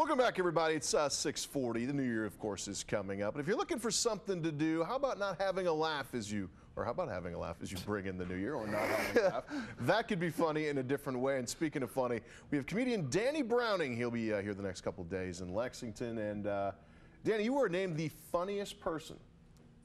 Welcome back, everybody. It's 6:40. The new year, of course, is coming up. And if you're looking for something to do, how about not having a laugh as you, or how about having a laugh as you bring in the new year, or not having a laugh? That could be funny in a different way. And speaking of funny, we have comedian Danny Browning. He'll be here the next couple days in Lexington. And Danny, you were named the funniest person.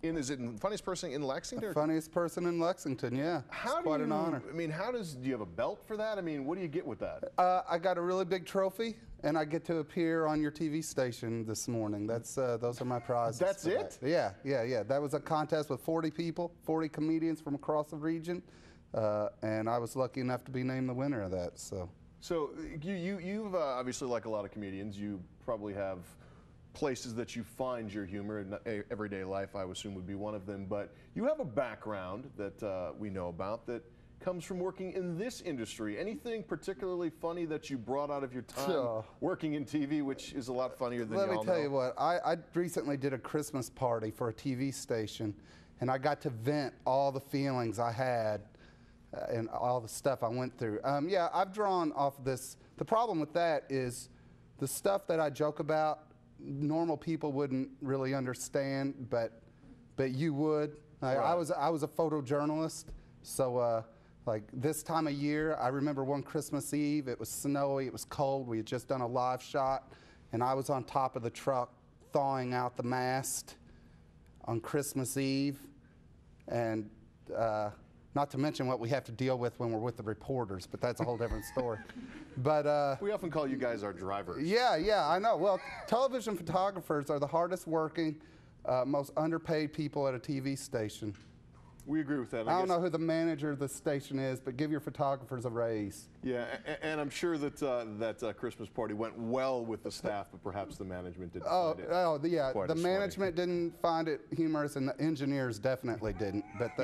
Is it funniest person in Lexington? The funniest person in Lexington, yeah. It's quite an honor. I mean, do you have a belt for that? I mean, what do you get with that? I got a really big trophy, and I get to appear on your TV station this morning. Those are my prizes. That's it? Yeah. That was a contest with 40 people, 40 comedians from across the region, and I was lucky enough to be named the winner of that. So you've obviously, like a lot of comedians, you probably have places that you find your humor in everyday life. I would assume would be one of them, but you have a background that we know about that comes from working in this industry. Anything particularly funny that you brought out of your time working in TV, which is a lot funnier than Let me tell you what, I recently did a Christmas party for a TV station, and I got to vent all the feelings I had and all the stuff I went through. Yeah, I've drawn off this. The problem with that is the stuff that I joke about, normal people wouldn't really understand, but you would. Right. I was a photojournalist, so like this time of year, I remember one Christmas Eve, it was snowy, it was cold, we had just done a live shot, and I was on top of the truck thawing out the mast on Christmas Eve, and not to mention what we have to deal with when we're with the reporters, but that's a whole different story. But we often call you guys our drivers. Yeah, I know. Well, television photographers are the hardest working, most underpaid people at a TV station. We agree with that. I don't know who the manager of the station is, but give your photographers a raise. Yeah, and I'm sure that that Christmas party went well with the staff, but perhaps the management didn't find it. Yeah, the management didn't find it humorous, and the engineers definitely didn't. But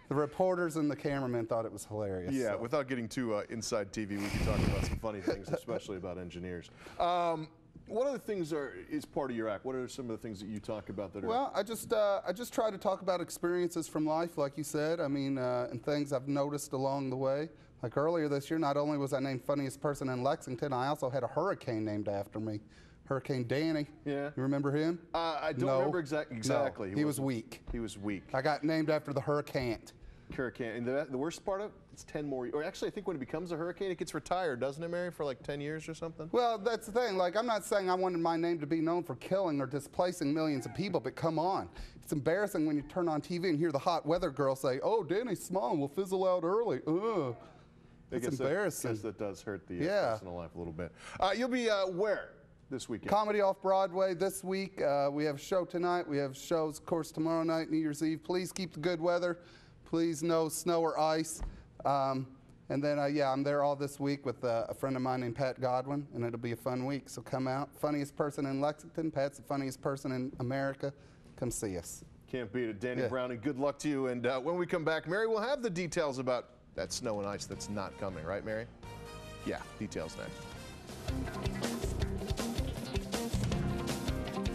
the reporters and the cameramen thought it was hilarious. Yeah, so. Without getting too inside TV, we can talk about some funny things, especially about engineers. What other things is part of your act? What are some of the things that you talk about that are? Well, I just try to talk about experiences from life, like you said. I mean, and things I've noticed along the way. Like earlier this year, not only was I named funniest person in Lexington, I also had a hurricane named after me. Hurricane Danny. Yeah. You remember him? I don't remember exactly. No, he was weak. He was weak. I got named after the hurricane. And the worst part of it, it's 10 more, or actually I think when it becomes a hurricane, it gets retired, doesn't it, Mary, for like 10 years or something? Well, that's the thing. Like, I'm not saying I wanted my name to be known for killing or displacing millions of people, but come on. It's embarrassing when you turn on TV and hear the hot weather girl say, "Oh, Danny Small will fizzle out early." Ugh. It's embarrassing. I guess that does hurt the personal life a little bit. You'll be where this weekend? Comedy Off-Broadway this week. We have a show tonight. We have shows, of course, tomorrow night, New Year's Eve. Please keep the good weather. Please no snow or ice. And then, yeah, I'm there all this week with a friend of mine named Pat Godwin, and it'll be a fun week, so come out. Funniest person in Lexington. Pat's the funniest person in America. Come see us. Can't beat it. Danny Browning, good luck to you. And when we come back, Mary will have the details about that snow and ice that's not coming, right, Mary? Yeah, details next.